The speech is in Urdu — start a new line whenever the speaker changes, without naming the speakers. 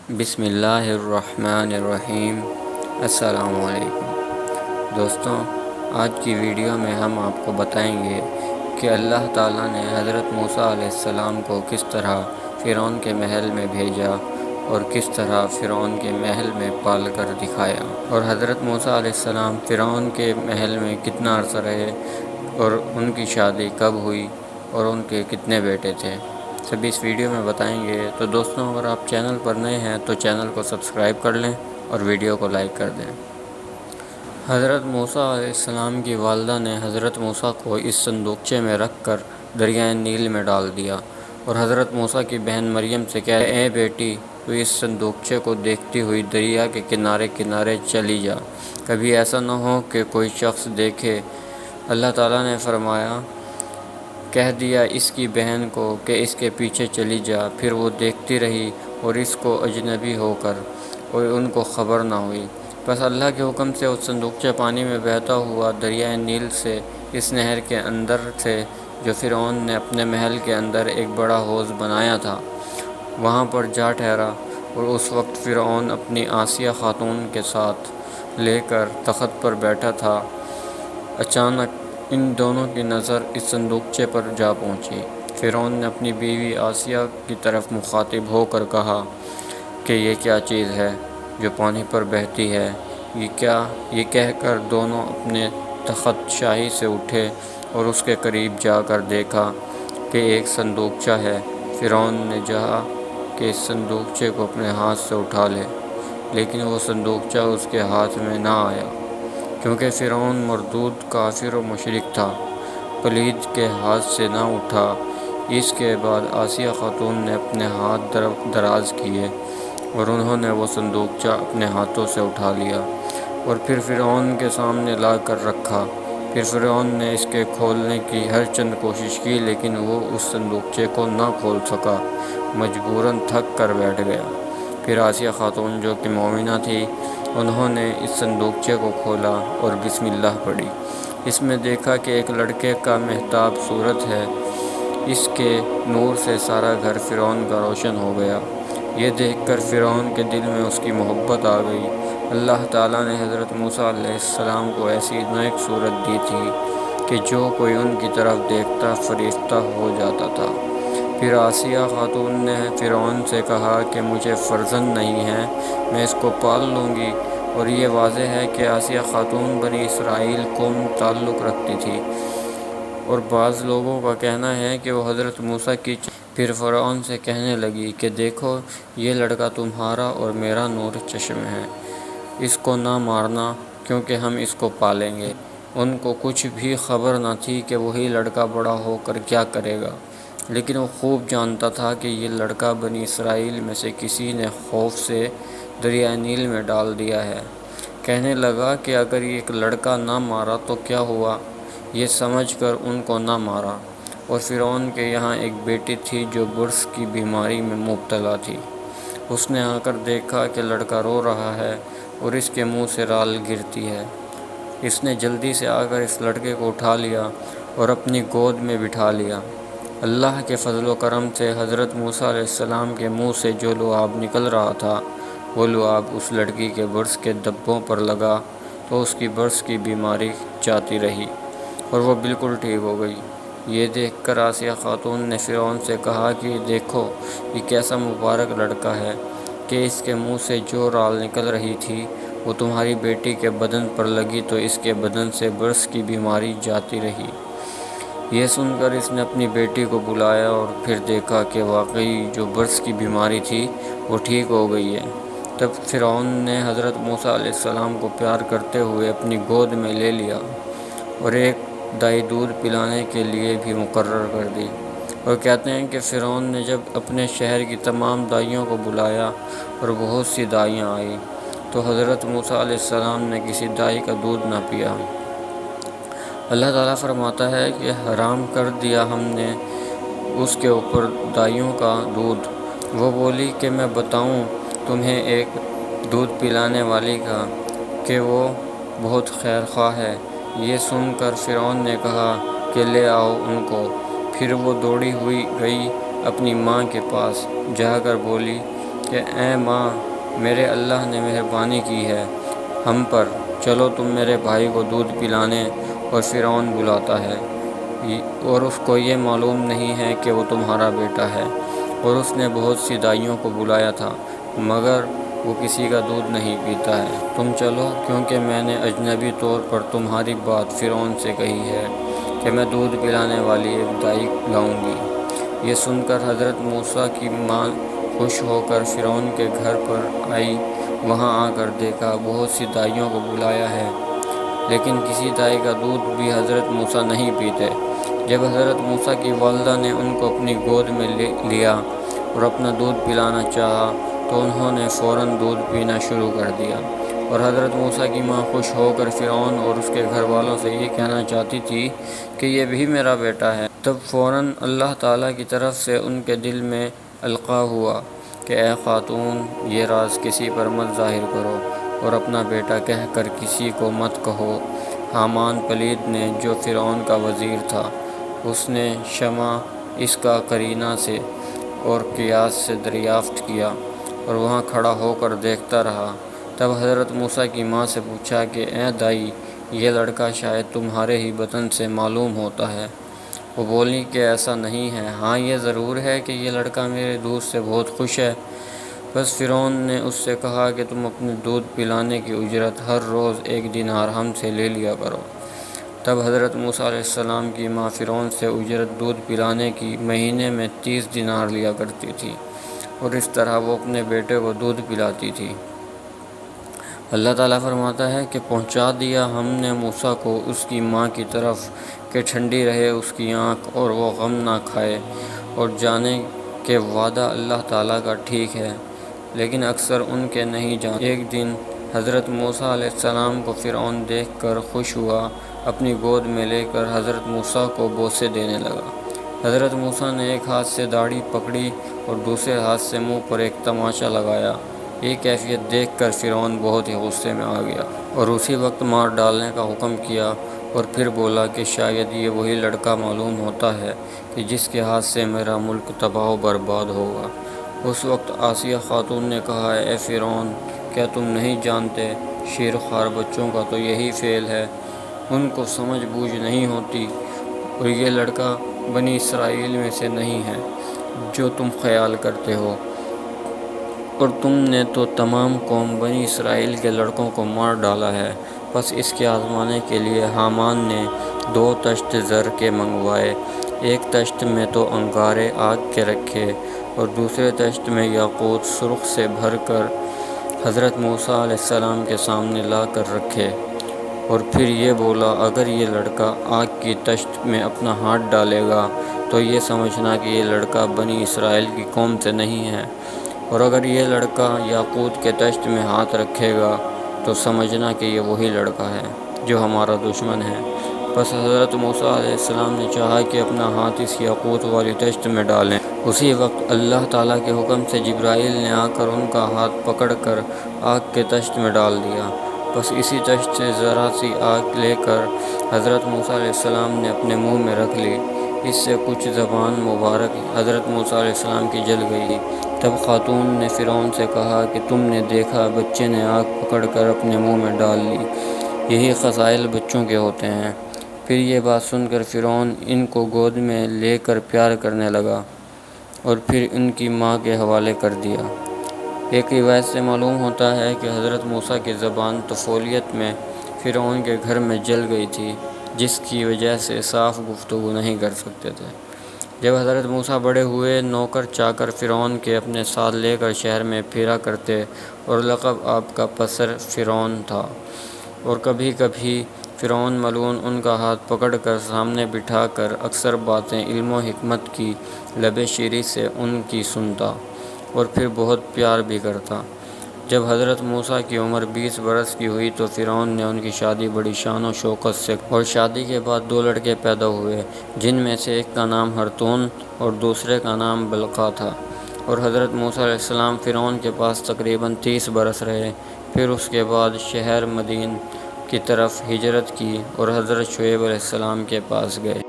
بسم اللہ الرحمن الرحیم۔ السلام علیکم دوستوں، آج کی ویڈیو میں ہم آپ کو بتائیں گے کہ اللہ تعالیٰ نے حضرت موسیٰ علیہ السلام کو کس طرح فرعون کے محل میں بھیجا اور کس طرح فرعون کے محل میں پال کر دکھایا، اور حضرت موسیٰ علیہ السلام فرعون کے محل میں کتنا عرصہ رہے اور ان کی شادی کب ہوئی اور ان کے کتنے بیٹے تھے، سبھی اس ویڈیو میں بتائیں گے۔ تو دوستوں، اگر آپ چینل پر نئے ہیں تو چینل کو سبسکرائب کر لیں اور ویڈیو کو لائک کر دیں۔ حضرت موسیٰ علیہ السلام کی والدہ نے حضرت موسیٰ کو اس صندوقچے میں رکھ کر دریائے نیل میں ڈال دیا اور حضرت موسیٰ کی بہن مریم سے کہا، اے بیٹی، تو اس صندوقچے کو دیکھتی ہوئی دریا کے کنارے کنارے چلی جا، کبھی ایسا نہ ہو کہ کوئی شخص دیکھے۔ اللہ تعالیٰ نے فرمایا، کہہ دیا اس کی بہن کو کہ اس کے پیچھے چلی جا۔ پھر وہ دیکھتی رہی اور اس کو اجنبی ہو کر اور ان کو خبر نہ ہوئی۔ بس اللہ کے حکم سے وہ صندوقچہ پانی میں بہتا ہوا دریائے نیل سے اس نہر کے اندر سے جو فرعون نے اپنے محل کے اندر ایک بڑا حوض بنایا تھا وہاں پر جا ٹھہرا، اور اس وقت فرعون اپنی آسیہ خاتون کے ساتھ لے کر تخت پر بیٹھا تھا۔ اچانک ان دونوں کی نظر اس صندوقچے پر جا پہنچی۔ فرعون نے اپنی بیوی آسیہ کی طرف مخاطب ہو کر کہا کہ یہ کیا چیز ہے جو پانی پر بہتی ہے، یہ کہہ کر دونوں اپنے تخت شاہی سے اٹھے اور اس کے قریب جا کر دیکھا کہ ایک صندوقچہ ہے۔ فرعون نے چاہا کہ اس صندوقچے کو اپنے ہاتھ سے اٹھا لے، لیکن وہ صندوقچہ اس کے ہاتھ میں نہ آیا، کیونکہ فرعون مردود کافر و مشرک تھا، پلید کے ہاتھ سے نہ اٹھا۔ اس کے بعد آسیہ خاتون نے اپنے ہاتھ دراز کیے اور انہوں نے وہ صندوقچہ اپنے ہاتھوں سے اٹھا لیا اور پھر فرعون کے سامنے لا کر رکھا۔ پھر فرعون نے اس کے کھولنے کی ہر چند کوشش کی، لیکن وہ اس صندوقچے کو نہ کھول سکا، مجبوراً تھک کر بیٹھ گیا۔ پھر آسیہ خاتون جو کہ مومنہ تھی، انہوں نے اس صندوقچے کو کھولا اور بسم اللہ پڑھی۔ اس میں دیکھا کہ ایک لڑکے کا مہتاب صورت ہے، اس کے نور سے سارا گھر فرعون کا روشن ہو گیا۔ یہ دیکھ کر فرعون کے دل میں اس کی محبت آ گئی۔ اللہ تعالیٰ نے حضرت موسیٰ علیہ السلام کو ایسی نیک صورت دی تھی کہ جو کوئی ان کی طرف دیکھتا فریفتہ ہو جاتا تھا۔ پھر آسیہ خاتون نے فرعون سے کہا کہ مجھے فرزند نہیں ہے، میں اس کو پال لوں گی، اور یہ واضح ہے کہ آسیہ خاتون بنی اسرائیل قوم تعلق رکھتی تھی، اور بعض لوگوں کا کہنا ہے کہ وہ حضرت موسیٰ کی پھر فرعون سے کہنے لگی کہ دیکھو، یہ لڑکا تمہارا اور میرا نور چشم ہے، اس کو نہ مارنا کیونکہ ہم اس کو پالیں گے۔ ان کو کچھ بھی خبر نہ تھی کہ وہی لڑکا بڑا ہو کر کیا کرے گا، لیکن وہ خوب جانتا تھا کہ یہ لڑکا بنی اسرائیل میں سے کسی نے خوف سے دریائے نیل میں ڈال دیا ہے۔ کہنے لگا کہ اگر ایک لڑکا نہ مارا تو کیا ہوا، یہ سمجھ کر ان کو نہ مارا۔ اور فرعون کے یہاں ایک بیٹی تھی جو برص کی بیماری میں مبتلا تھی۔ اس نے آ کر دیکھا کہ لڑکا رو رہا ہے اور اس کے منہ سے رال گرتی ہے۔ اس نے جلدی سے آ کر اس لڑکے کو اٹھا لیا اور اپنی گود میں بٹھا لیا۔ اللہ کے فضل و کرم سے حضرت موسیٰ علیہ السلام کے منہ سے جو لعاب نکل رہا تھا، وہ لعاب اس لڑکی کے برص کے دھبوں پر لگا تو اس کی برص کی بیماری جاتی رہی اور وہ بالکل ٹھیک ہو گئی۔ یہ دیکھ کر آسیہ خاتون نے فرعون سے کہا کہ دیکھو، یہ کیسا مبارک لڑکا ہے کہ اس کے منہ سے جو رال نکل رہی تھی وہ تمہاری بیٹی کے بدن پر لگی تو اس کے بدن سے برص کی بیماری جاتی رہی۔ یہ سن کر اس نے اپنی بیٹی کو بلایا اور پھر دیکھا کہ واقعی جو برص کی بیماری تھی وہ ٹھیک ہو گئی ہے۔ تب فرعون نے حضرت موسیٰ علیہ السلام کو پیار کرتے ہوئے اپنی گود میں لے لیا اور ایک دائی دودھ پلانے کے لیے بھی مقرر کر دی۔ اور کہتے ہیں کہ فرعون نے جب اپنے شہر کی تمام دائیوں کو بلایا اور بہت سی دائیاں آئیں تو حضرت موسیٰ علیہ السلام نے کسی دائی کا دودھ نہ پیا۔ اللہ تعالیٰ فرماتا ہے کہ حرام کر دیا ہم نے اس کے اوپر دائیوں کا دودھ۔ وہ بولی کہ میں بتاؤں تمہیں ایک دودھ پلانے والی کا کہ وہ بہت خیر خواہ ہے۔ یہ سن کر فرعون نے کہا کہ لے آؤ ان کو۔ پھر وہ دوڑی ہوئی گئی اپنی ماں کے پاس، جا کر بولی کہ اے ماں، میرے اللہ نے مہربانی کی ہے ہم پر، چلو تم میرے بھائی کو دودھ پلانے۔ اور فرعون بلاتا ہے اور اس کو یہ معلوم نہیں ہے کہ وہ تمہارا بیٹا ہے، اور اس نے بہت سی دائیوں کو بلایا تھا مگر وہ کسی کا دودھ نہیں پیتا ہے۔ تم چلو، کیونکہ میں نے اجنبی طور پر تمہاری بات فرعون سے کہی ہے کہ میں دودھ پلانے والی ایک دائی لاؤں گی۔ یہ سن کر حضرت موسیٰ کی ماں خوش ہو کر فرعون کے گھر پر آئی۔ وہاں آ کر دیکھا بہت سی دائیوں کو بلایا ہے، لیکن کسی دائی کا دودھ بھی حضرت موسیٰ نہیں پیتے۔ جب حضرت موسیٰ کی والدہ نے ان کو اپنی گود میں لیا اور اپنا دودھ پلانا چاہا تو انہوں نے فوراً دودھ پینا شروع کر دیا، اور حضرت موسیٰ کی ماں خوش ہو کر فرعون اور اس کے گھر والوں سے یہ کہنا چاہتی تھی کہ یہ بھی میرا بیٹا ہے۔ تب فوراً اللہ تعالیٰ کی طرف سے ان کے دل میں القاء ہوا کہ اے خاتون، یہ راز کسی پر مت ظاہر کرو اور اپنا بیٹا کہہ کر کسی کو مت کہو۔ حامان پلید نے، جو فرعون کا وزیر تھا، اس نے شمع اس کا قرینہ سے اور قیاس سے دریافت کیا اور وہاں کھڑا ہو کر دیکھتا رہا۔ تب حضرت موسیٰ کی ماں سے پوچھا کہ اے دائی، یہ لڑکا شاید تمہارے ہی وطن سے معلوم ہوتا ہے۔ وہ بولی کہ ایسا نہیں ہے، ہاں یہ ضرور ہے کہ یہ لڑکا میرے دودھ سے بہت خوش ہے۔ بس فرعون نے اس سے کہا کہ تم اپنے دودھ پلانے کی اجرت ہر روز 1 دینار ہم سے لے لیا کرو۔ تب حضرت موسیٰ علیہ السلام کی ماں فرعون سے اجرت دودھ پلانے کی مہینے میں 30 دینار لیا کرتی تھی، اور اس طرح وہ اپنے بیٹے کو دودھ پلاتی تھی۔ اللہ تعالیٰ فرماتا ہے کہ پہنچا دیا ہم نے موسیٰ کو اس کی ماں کی طرف کہ ٹھنڈی رہے اس کی آنکھ اور وہ غم نہ کھائے، اور جانے کہ وعدہ اللہ تعالیٰ کا ٹھیک ہے، لیکن اکثر ان کے نہیں جانتے۔ ایک دن حضرت موسیٰ علیہ السلام کو فرعون دیکھ کر خوش ہوا، اپنی گود میں لے کر حضرت موسیٰ کو بوسے دینے لگا۔ حضرت موسیٰ نے ایک ہاتھ سے داڑھی پکڑی اور دوسرے ہاتھ سے منہ پر ایک تماچا لگایا۔ یہ کیفیت دیکھ کر فرعون بہت ہی غصے میں آ گیا اور اسی وقت مار ڈالنے کا حکم کیا، اور پھر بولا کہ شاید یہ وہی لڑکا معلوم ہوتا ہے کہ جس کے ہاتھ سے میرا ملک تباہ و برباد ہوگا۔ اس وقت آسیہ خاتون نے کہا، اے فرعون، کیا تم نہیں جانتے شیر خوار بچوں کا تو یہی فعل ہے، ان کو سمجھ بوجھ نہیں ہوتی، اور یہ لڑکا بنی اسرائیل میں سے نہیں ہے جو تم خیال کرتے ہو، اور تم نے تو تمام قوم بنی اسرائیل کے لڑکوں کو مار ڈالا ہے۔ بس اس کے آزمانے کے لیے حامان نے 2 تشت زر کے منگوائے، ایک تشت میں تو انگارے آگ کے رکھے اور دوسرے تشت میں یاقوت سرخ سے بھر کر حضرت موسیٰ علیہ السلام کے سامنے لا کر رکھے، اور پھر یہ بولا، اگر یہ لڑکا آگ کی تشت میں اپنا ہاتھ ڈالے گا تو یہ سمجھنا کہ یہ لڑکا بنی اسرائیل کی قوم سے نہیں ہے، اور اگر یہ لڑکا یاقوت کے تشت میں ہاتھ رکھے گا تو سمجھنا کہ یہ وہی لڑکا ہے جو ہمارا دشمن ہے۔ بس حضرت موسیٰ علیہ السلام نے چاہا کہ اپنا ہاتھ اس یاقوت والی تشت میں ڈالیں۔ اسی وقت اللہ تعالیٰ کے حکم سے جبرائیل نے آ کر ان کا ہاتھ پکڑ کر آگ کے تشت میں ڈال دیا۔ بس اسی تشت سے ذرا سی آگ لے کر حضرت موسیٰ علیہ السلام نے اپنے منہ میں رکھ لی، اس سے کچھ زبان مبارک حضرت موسیٰ علیہ السلام کی جل گئی۔ تب خاتون نے فرعون سے کہا کہ تم نے دیکھا بچے نے آگ پکڑ کر اپنے منہ میں ڈال لی، یہی خصائل بچوں کے ہوتے ہیں۔ پھر یہ بات سن کر فرعون ان کو گود میں لے کر پیار کرنے لگا اور پھر ان کی ماں کے حوالے کر دیا۔ ایک روایت سے معلوم ہوتا ہے کہ حضرت موسیٰ کی زبان طفولیت میں فرعون کے گھر میں جل گئی تھی، جس کی وجہ سے صاف گفتگو نہیں کر سکتے تھے۔ جب حضرت موسیٰ بڑے ہوئے، نوکر چاکر فرعون کے اپنے ساتھ لے کر شہر میں پھرا کرتے، اور لقب آپ کا پسر فرعون تھا، اور کبھی کبھی فرعون ملعون ان کا ہاتھ پکڑ کر سامنے بٹھا کر اکثر باتیں علم و حکمت کی لب شیری سے ان کی سنتا اور پھر بہت پیار بھی کرتا۔ جب حضرت موسیٰ کی عمر 20 برس کی ہوئی تو فرعون نے ان کی شادی بڑی شان و شوکت سے، اور شادی کے بعد 2 لڑکے پیدا ہوئے، جن میں سے ایک کا نام ہرتون اور دوسرے کا نام بلقا تھا۔ اور حضرت موسیٰ علیہ السلام فرعون کے پاس تقریباً 30 برس رہے، پھر اس کے بعد شہر مدین کی طرف ہجرت کی اور حضرت شعیب علیہ السلام کے پاس گئے۔